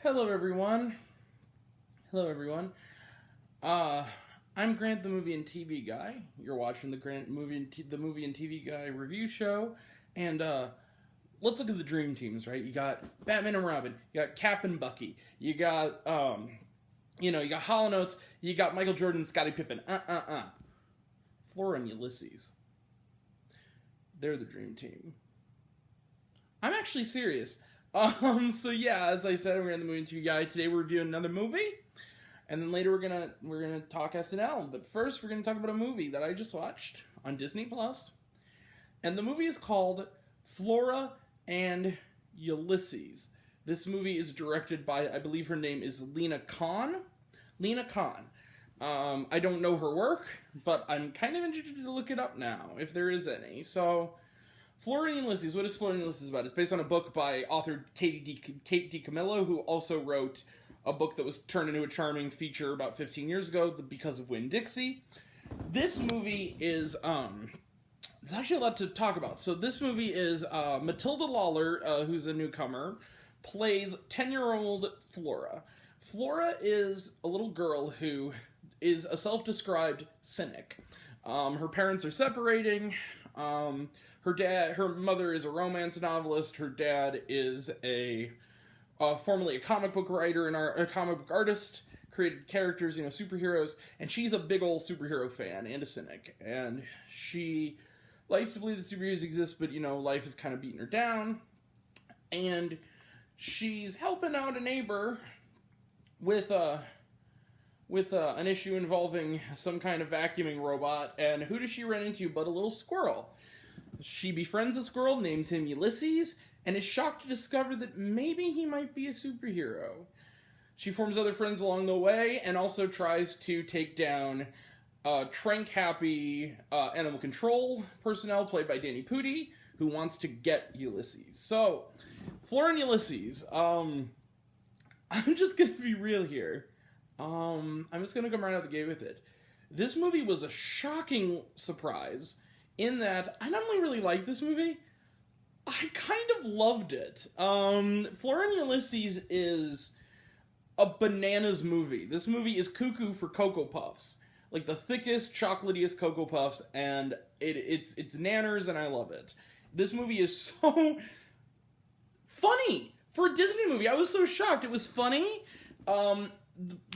Hello, everyone. Hello, everyone. Uh, I'm Grant, the movie and TV guy. You're watching the the movie and TV guy review show, and let's look at the dream teams. Right? You got Batman and Robin. You got Cap and Bucky. You got you got Hall & Oates. You got Michael Jordan, and Scottie Pippen. Flora and Ulysses. They're the dream team. I'm actually serious. So yeah, as I said, we're in the movie and TV guy. Today we're reviewing another movie, and then later we're gonna talk SNL. But first, we're gonna talk about a movie that I just watched on Disney Plus, and the movie is called Flora and Ulysses. This movie is directed by, I believe her name is Lena Khan. Lena Khan. I don't know her work, but I'm kind of interested to look it up now, if there is any. So, Flora and Ulysses, what is Flora and Ulysses about? It's based on a book by author Kate DiCamillo, who also wrote a book that was turned into a charming feature about 15 years ago, Because of Winn-Dixie. This movie is, there's actually a lot to talk about. So this movie is, Matilda Lawler, who's a newcomer, plays 10-year-old Flora. Flora is a little girl who is a self-described cynic. Her parents are separating. Her mother is a romance novelist. Her dad is formerly a comic book writer and a comic book artist. Created characters, superheroes, and she's a big old superhero fan and a cynic. And she likes to believe that superheroes exist, but life is kind of beating her down. And she's helping out a neighbor with an issue involving some kind of vacuuming robot, and who does she run into but a little squirrel? She befriends a squirrel, names him Ulysses, and is shocked to discover that maybe he might be a superhero. She forms other friends along the way, and also tries to take down Trank-happy animal control personnel, played by Danny Pudi, who wants to get Ulysses. So, Flora and Ulysses, I'm just gonna be real here. I'm just gonna come right out the gate with it. This movie was a shocking surprise in that I not only really liked this movie, I kind of loved it. Flora and Ulysses is a bananas movie. This movie is cuckoo for Cocoa Puffs. Like the thickest, chocolatiest Cocoa Puffs, and it's nanners, and I love it. This movie is so funny for a Disney movie. I was so shocked. It was funny.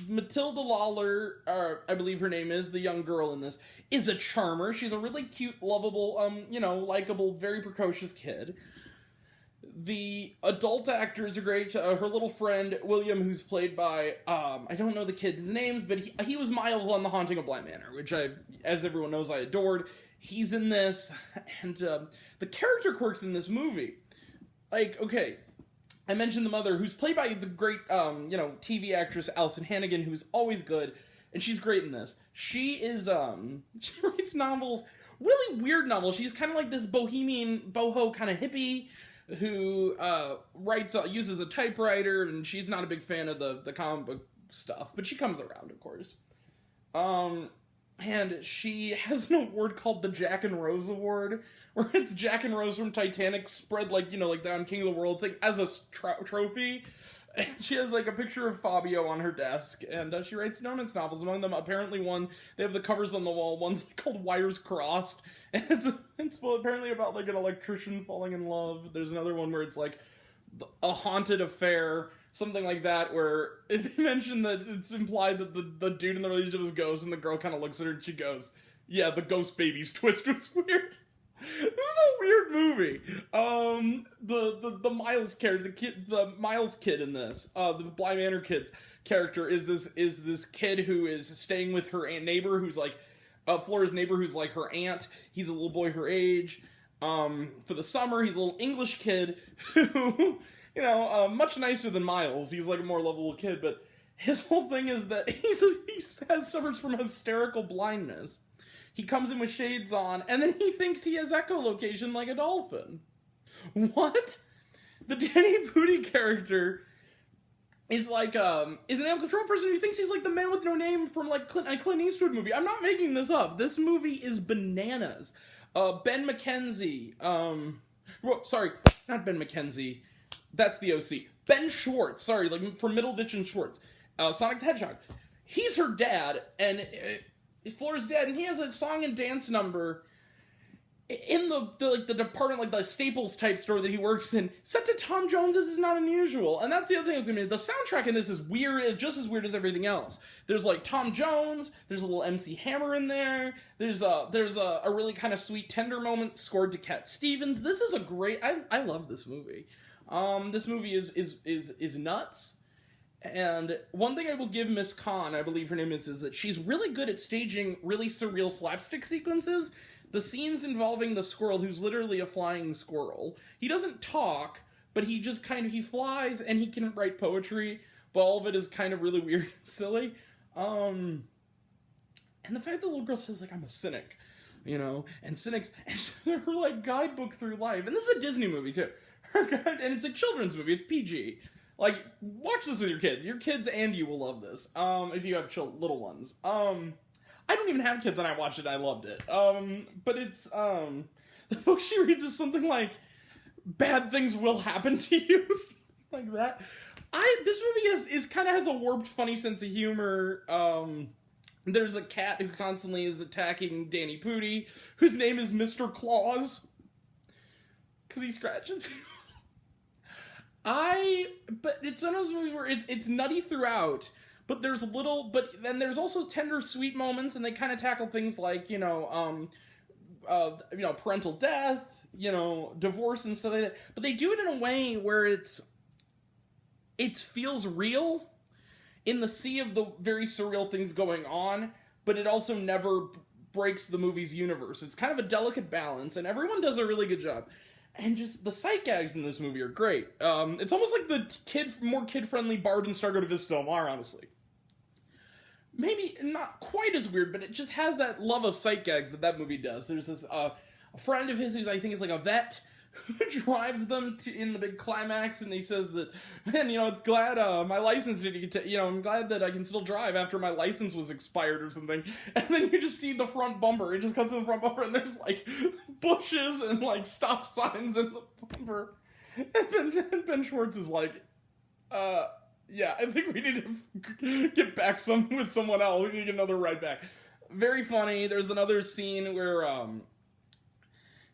Matilda Lawler, I believe her name is, the young girl in this, is a charmer. She's a really cute, lovable, likable, very precocious kid. The adult actors are great. Her little friend, William, who's played by, I don't know the kid's names, but he was Miles on The Haunting of Bly Manor, which as everyone knows, I adored. He's in this, and the character quirks in this movie, okay, I mentioned the mother, who's played by the great, TV actress Allison Hannigan, who's always good, and she's great in this. She writes novels, really weird novels. She's kind of like this boho kind of hippie, who uses a typewriter, and she's not a big fan of the comic book stuff, but she comes around, of course. And she has an award called the Jack and Rose Award, where it's Jack and Rose from Titanic spread like the on King of the World thing as a trophy. And she has a picture of Fabio on her desk, and she writes romance novels. Among them, apparently they have the covers on the wall. One's called Wires Crossed, and it's apparently about an electrician falling in love. There's another one where it's a haunted affair, something like that, where they mention that it's implied that the dude in the relationship is a ghost, and the girl kind of looks at her and she goes, "Yeah, the ghost baby's twist was weird." This is a weird movie. The Miles character, the Miles kid in this, the Bly Manor kid's character is this kid who is staying with her neighbor, who's Flora's neighbor, who's her aunt. He's a little boy her age. For the summer, he's a little English kid who, much nicer than Miles. He's a more lovable kid, but his whole thing is that he suffers from hysterical blindness. He comes in with shades on, and then he thinks he has echolocation like a dolphin. What? The Danny Pudi character is an animal control person who thinks he's the man with no name from a Clint Eastwood movie. I'm not making this up. This movie is bananas. Ben McKenzie. Sorry, not Ben McKenzie. That's the OC. Ben Schwartz, sorry, like from Middleditch and Schwartz, Sonic the Hedgehog. He's her dad, and Flora's dad, and he has a song and dance number in the department, like the Staples type store that he works in, set to Tom Jones. This is not unusual, and that's the other thing with me. The soundtrack in this is weird, is just as weird as everything else. There's like Tom Jones, there's a little MC Hammer in there, there's a really kind of sweet tender moment scored to Cat Stevens. This is a great, I love this movie. This movie is nuts. And one thing I will give Miss Khan, I believe her name is that she's really good at staging really surreal slapstick sequences. The scenes involving the squirrel, who's literally a flying squirrel. He doesn't talk, but he just he flies and he can write poetry, but all of it is kind of really weird and silly. And the fact that the little girl says, like, I'm a cynic, you know, and cynics, and her, like, guidebook through life. And this is a Disney movie, too. And it's a children's movie, it's PG. Like, watch this with your kids. Your kids and you will love this, if you have little ones. I don't even have kids and I watched it and I loved it. But it's, the book she reads is something like, bad things will happen to you, like that. This movie kind of has a warped, funny sense of humor. There's a cat who constantly is attacking Danny Pooty, whose name is Mr. Claus, because he scratches people. But it's one of those movies where it's nutty throughout, but then there's also tender, sweet moments, and they kind of tackle things like, parental death, divorce and stuff like that. But they do it in a way where it feels real in the sea of the very surreal things going on, but it also never breaks the movie's universe. It's kind of a delicate balance, and everyone does a really good job. And just the sight gags in this movie are great. It's almost like the more kid-friendly Barb and Star Go to Vista Del Mar, honestly. Maybe not quite as weird, but it just has that love of sight gags that movie does. There's this a friend of his who's, I think, is like a vet, who drives them in the big climax, and he says that, man, it's glad my license didn't get I'm glad that I can still drive after my license was expired or something. And then you just see the front bumper. It just cuts to the front bumper, and there's like bushes and like stop signs in the bumper. And Ben Schwartz is like, yeah, I think we need to get back with someone else. We need to get another ride back. Very funny. There's another scene where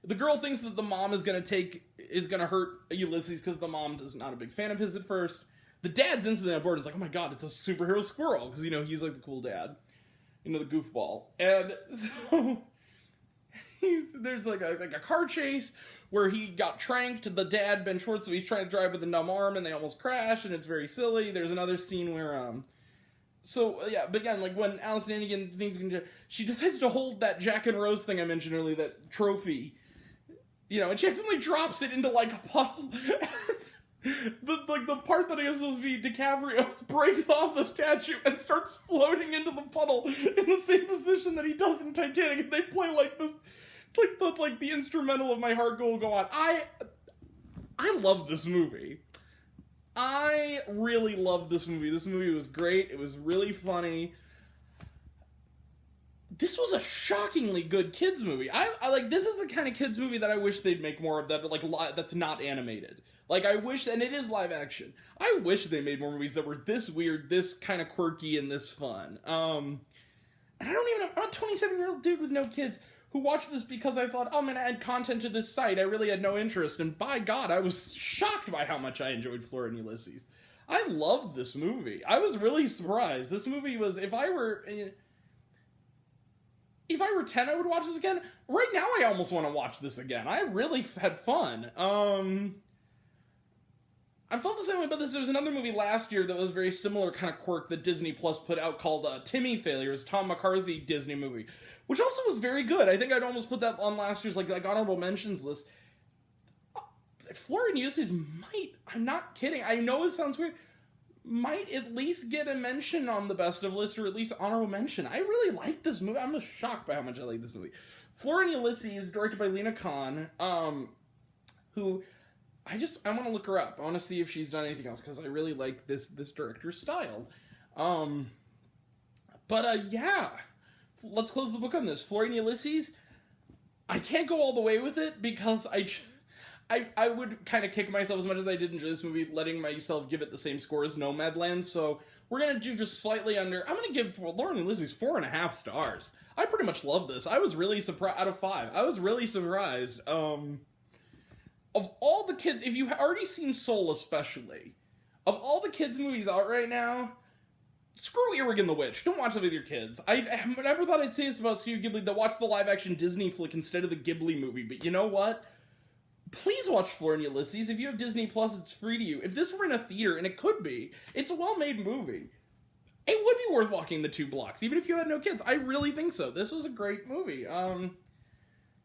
the girl thinks that the mom is gonna hurt Ulysses because the mom is not a big fan of his at first. The dad's instantly on board and is like, oh my god, it's a superhero squirrel, because he's like the cool dad, the goofball. And so there's like a car chase where he got tranked, the dad, Ben Schwartz, so he's trying to drive with a numb arm and they almost crash, and it's very silly. There's another scene where but again, like when Allison Hannigan thinks she decides to hold that Jack and Rose thing I mentioned earlier, that trophy, and she accidentally drops it into like a puddle. the part that I guess was supposed to be DiCaprio breaks off the statue and starts floating into the puddle in the same position that he does in Titanic, and they play like this, like the instrumental of My Heart Will Go On. I love this movie. I really love this movie. This movie was great. It was really funny. This was a shockingly good kids movie. I like, this is the kind of kids movie that I wish they'd make more of, that that's not animated. Like, I wish, and it is live action. I wish they made more movies that were this weird, this kind of quirky, and this fun. And I don't even know, I'm a 27-year-old dude with no kids who watched this because I thought, I'm going to add content to this site. I really had no interest, and by God, I was shocked by how much I enjoyed Flora and Ulysses. I loved this movie. I was really surprised. This movie was, if I were 10, I would watch this again. Right now, I almost want to watch this again. I really had fun. I felt the same way about this. There was another movie last year that was a very similar kind of quirk that Disney Plus put out called Timmy Failures, Tom McCarthy Disney movie, which also was very good. I think I'd almost put that on last year's like honorable mentions list. Flora and Ulysses might, I'm not kidding, I know it sounds weird, might at least get a mention on the best of list, or at least honorable mention. I really like this movie. I'm just shocked by how much I like this movie. Flora and Ulysses, directed by Lena Khan, who I want to look her up. I want to see if she's done anything else, because I really like this director's style. Yeah. Let's close the book on this. Flora and Ulysses, I can't go all the way with it, because I would kind of kick myself as much as I did enjoy this movie, letting myself give it the same score as Nomadland, so we're gonna do just slightly under. I'm gonna give Flora and Ulysses 4.5 stars. I pretty much love this. I was really surprised, out of 5. I was really surprised. Of all the kids, if you've already seen Soul especially, of all the kids' movies out right now, screw Earwig and the Witch. Don't watch it with your kids. I never thought I'd say this about Studio Ghibli, to watch the live-action Disney flick instead of the Ghibli movie, but you know what? Please watch Flora and Ulysses. If you have Disney Plus, it's free to you. If this were in a theater, and it could be, it's a well-made movie. It would be worth walking the 2 blocks, even if you had no kids. I really think so. This was a great movie.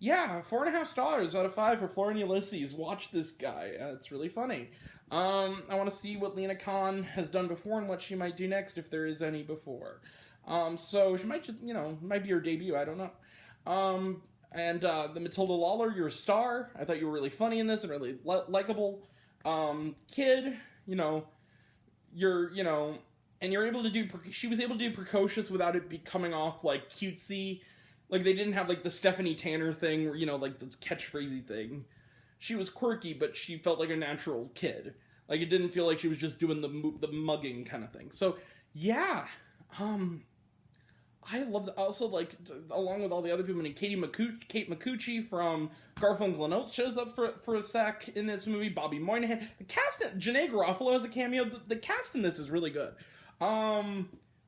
Yeah, 4.5 stars out of 5 for Flora and Ulysses. Watch this guy. It's really funny. I want to see what Lena Khan has done before and what she might do next, if there is any before. So she might just, might be her debut. I don't know. And the Matilda Lawler, you're a star. I thought you were really funny in this and really likable. Kid, and you're able to do. She was able to do precocious without it coming off like cutesy. Like, they didn't have, like, the Stephanie Tanner thing, where, like, this catchphrasey thing. She was quirky, but she felt like a natural kid. Like, it didn't feel like she was just doing the mugging kind of thing. So, yeah. I love that. Also, like, along with all the other people, Kate Micucci from Garfield and Glenn Oates shows up for a sec in this movie. Bobby Moynihan. The cast, Janae Garofalo has a cameo. The cast in this is really good.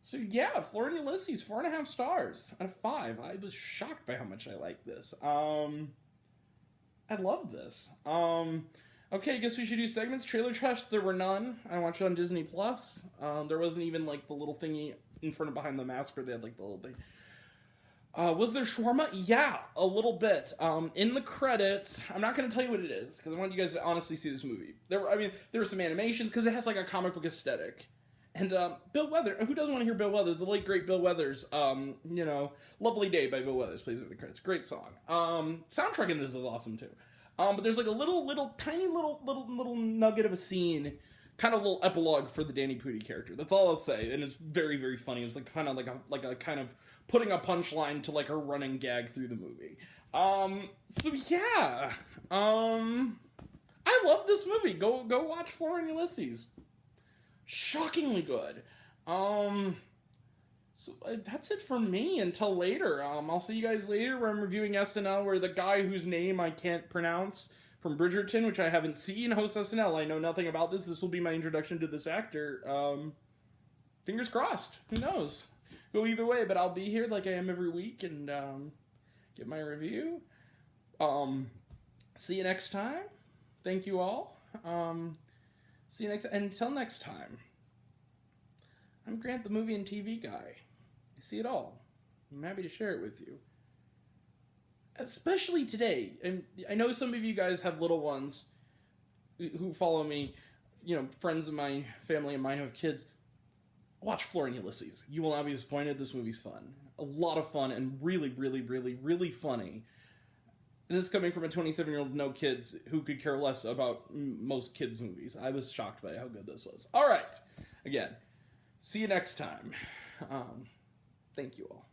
So yeah, Flora and Ulysses, 4.5 stars out of 5. I was shocked by how much I like this. I love this. Okay, I guess we should do segments. Trailer trash, there were none. I watched it on Disney Plus. There wasn't even like the little thingy in front of behind the mask where they had like the little thing. Was there shawarma? Yeah, a little bit. In the credits, I'm not going to tell you what it is because I want you guys to honestly see this movie. There were some animations because it has like a comic book aesthetic. And Bill Weathers, who doesn't want to hear Bill Weathers? The late great Bill Weathers. Lovely Day by Bill Weathers plays over the credits. Great song. Soundtrack in this is awesome too. But there's like a tiny little nugget of a scene, kind of a little epilogue for the Danny Pudi character. That's all I'll say, and it's very very funny. It's like kind of like a kind of putting a punchline to like a running gag through the movie. So yeah, I love this movie. Go watch Flora and Ulysses. Shockingly good. So that's it for me until later. I'll see you guys later where I'm reviewing SNL, where the guy whose name I can't pronounce from Bridgerton, which I haven't seen, hosts SNL. I know nothing about this. This will be my introduction to this actor. Fingers crossed. Who knows? Go either way, but I'll be here like I am every week and get my review. See you next time. Thank you all. See you until next time. I'm Grant, the movie and TV guy. I see it all. I'm happy to share it with you. Especially today. And I know some of you guys have little ones who follow me, friends of my family and mine who have kids. Watch Flora and Ulysses. You will not be disappointed. This movie's fun. A lot of fun and really, really, really, really funny. And this coming from a 27-year-old no kids who could care less about most kids' movies. I was shocked by how good this was. All right. Again, see you next time. Thank you all.